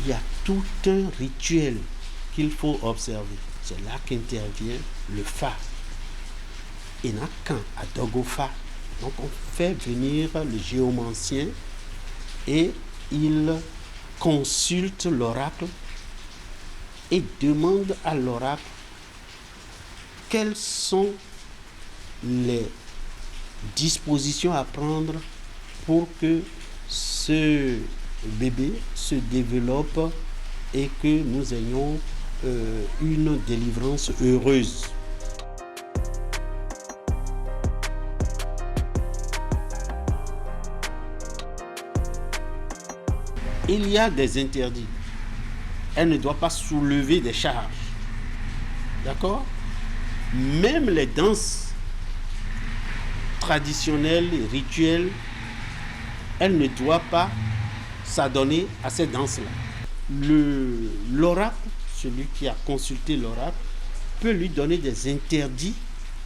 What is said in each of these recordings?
il y a tout un rituel qu'il faut observer. C'est là qu'intervient le Fa. Et n'a qu'un à Dogofa. Donc on fait venir le géomancien et il consulte l'oracle et demande à l'oracle quelles sont les dispositions à prendre pour que ce bébé se développe et que nous ayons une délivrance heureuse. Il y a des interdits. Elle ne doit pas soulever des charges. D'accord? Même les danses traditionnelles et rituelles, elle ne doit pas s'adonner à ces danses-là. L'oracle, celui qui a consulté l'oracle, peut lui donner des interdits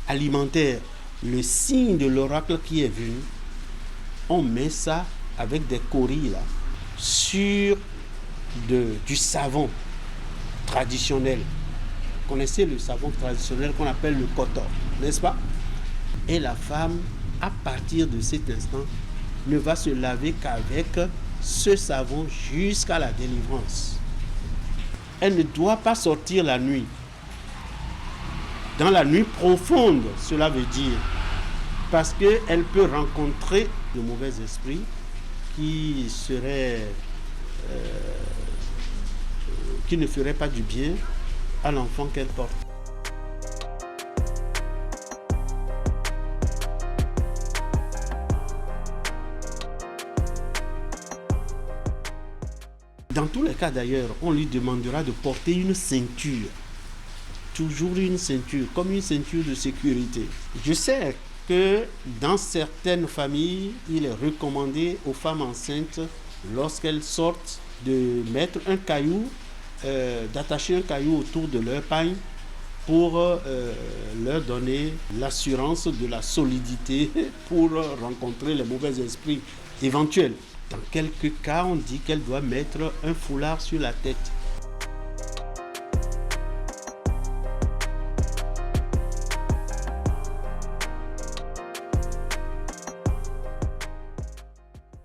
alimentaires. Le signe de l'oracle qui est venu, on met ça avec des coris là, sur du savon traditionnel. Vous connaissez le savon traditionnel qu'on appelle le coton, n'est-ce pas? Et la femme, à partir de cet instant, ne va se laver qu'avec ce savon jusqu'à la délivrance. Elle ne doit pas sortir la nuit. Dans la nuit profonde, cela veut dire, parce qu'elle peut rencontrer de mauvais esprits qui ne feraient pas du bien à l'enfant qu'elle porte. Dans tous les cas d'ailleurs, on lui demandera de porter une ceinture. Toujours une ceinture, comme une ceinture de sécurité. Je sais que dans certaines familles, il est recommandé aux femmes enceintes, lorsqu'elles sortent, de mettre un caillou, d'attacher un caillou autour de leur pagne pour leur donner l'assurance de la solidité pour rencontrer les mauvais esprits éventuels. Dans quelques cas, on dit qu'elle doit mettre un foulard sur la tête.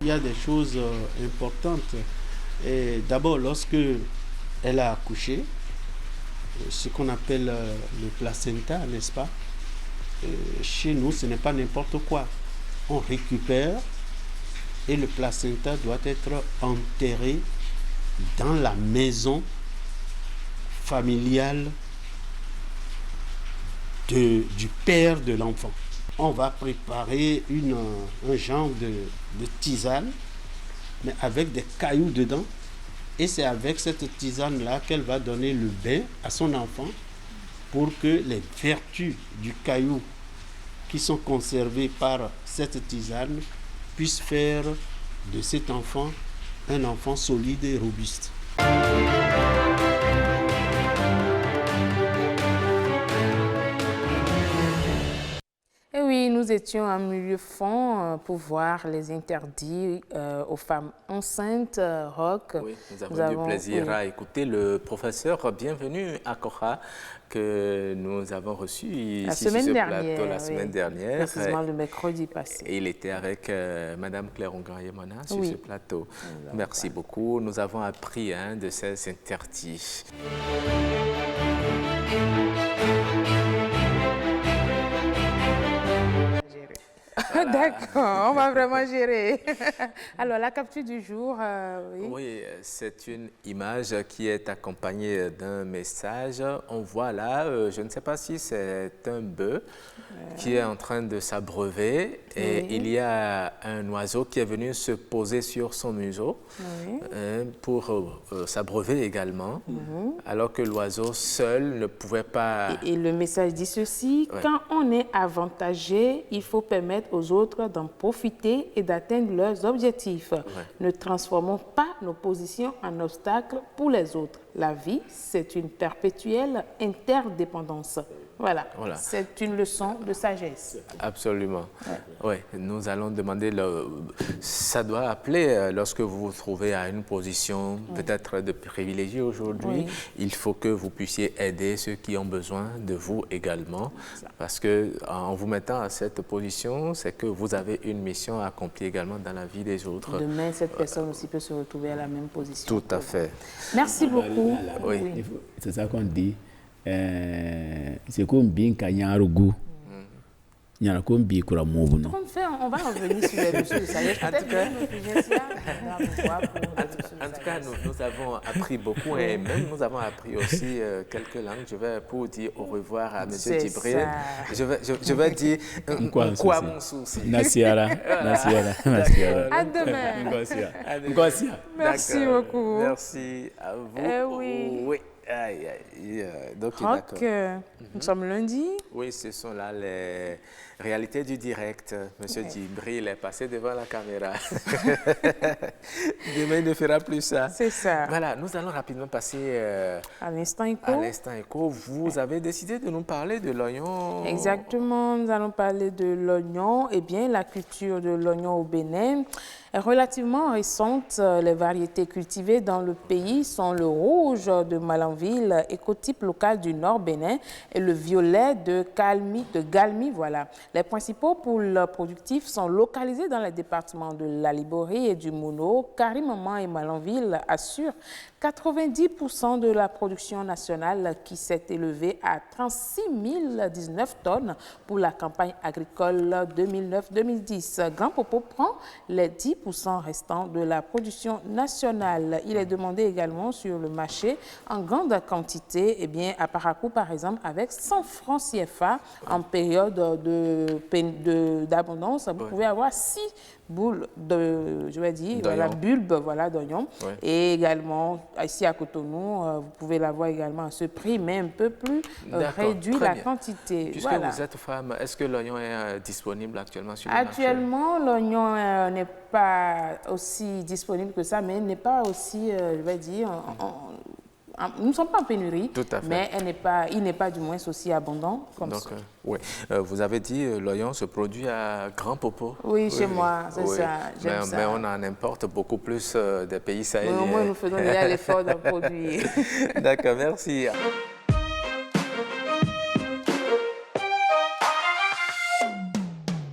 Il y a des choses importantes. D'abord, lorsque elle a accouché, ce qu'on appelle le placenta, n'est-ce pas? Chez nous, ce n'est pas n'importe quoi. On récupère et le placenta doit être enterré dans la maison familiale du père de l'enfant. On va préparer un genre de tisane, mais avec des cailloux dedans. Et c'est avec cette tisane-là qu'elle va donner le bain à son enfant pour que les vertus du caillou qui sont conservées par cette tisane puissent faire de cet enfant un enfant solide et robuste. Et oui, nous étions en milieu fond pour voir les interdits aux femmes enceintes, Roch. Oui, nous avons du plaisir à écouter le professeur. Bienvenue à Kora, que nous avons reçu ici sur ce plateau la semaine dernière. Précisément le mercredi passé. Et il était avec Madame Claire Ongarayemana sur ce plateau. Merci beaucoup. Nous avons appris de ces interdits. Voilà. D'accord, on va vraiment gérer. Alors, la capture du jour, oui, c'est une image qui est accompagnée d'un message. On voit là, je ne sais pas si c'est un bœuf qui est en train de s'abreuver et il y a un oiseau qui est venu se poser sur son museau pour s'abreuver également, alors que l'oiseau seul ne pouvait pas... Et le message dit ceci, quand on est avantagé, il faut permettre aux autres d'en profiter et d'atteindre leurs objectifs. Ne transformons pas nos positions en obstacles pour les autres. la vie, c'est une perpétuelle interdépendance. Voilà. C'est une leçon de sagesse. Absolument. Oui, nous allons demander, ça doit appeler lorsque vous vous trouvez à une position peut-être de privilégié aujourd'hui, il faut que vous puissiez aider ceux qui ont besoin de vous également, parce qu'en vous mettant à cette position, c'est que vous avez une mission à accomplir également dans la vie des autres. Demain, cette personne aussi peut se retrouver à la même position. Tout à fait. Merci beaucoup. C'est ça qu'on dit. C'est comme bien Kanyarugu. On va revenir sur les dossiers de sagesse. En tout cas, nous avons appris beaucoup et même nous avons appris aussi quelques langues. Je vais pour dire au revoir à M. Djibril. Je vais dire quoi mon souci. Nasiara. À demain. Merci beaucoup. Merci à vous. Oui. Donc, Rock, nous sommes lundi. Oui, ce sont là les réalités du direct. Monsieur Djibril est passé devant la caméra. Demain, il ne fera plus ça. C'est ça. Voilà, nous allons rapidement passer à l'instant écho. À l'instant écho, vous avez décidé de nous parler de l'oignon. Exactement, nous allons parler de l'oignon. Eh bien, la culture de l'oignon au Bénin est relativement récente. Les variétés cultivées dans le pays sont le rouge de Malanville, écotype local du Nord Bénin, et le violet de Galmi. Voilà. Les principaux pôles productifs sont localisés dans les départements de la Liborie et du Mouno. Karimaman et Malanville assurent 90% de la production nationale qui s'est élevée à 36 019 tonnes pour la campagne agricole 2009-2010. Grand Popo prend les 10% restants de la production nationale. Il est demandé également sur le marché en grande quantité, eh bien, à Parakou par exemple, avec 100 francs CFA en période d'abondance. Vous pouvez avoir 6 boules de, je vais dire, voilà, bulbes d'oignon. Et également, ici à Cotonou, vous pouvez l'avoir également à ce prix, mais un peu plus réduit la quantité. Puisque vous êtes femme, est-ce que l'oignon est disponible actuellement sur le marché? Actuellement, l'oignon n'est pas aussi disponible que ça, mais n'est pas aussi, je vais dire, nous ne sommes pas en pénurie, mais il n'est pas du moins aussi abondant comme ça. Oui. Vous avez dit l'oignon se produit à Grand Popo. Oui, chez moi, c'est ça. Mais on en importe beaucoup plus des pays sahéliens. Au moins, nous faisons déjà l'effort d'en produire. D'accord, merci.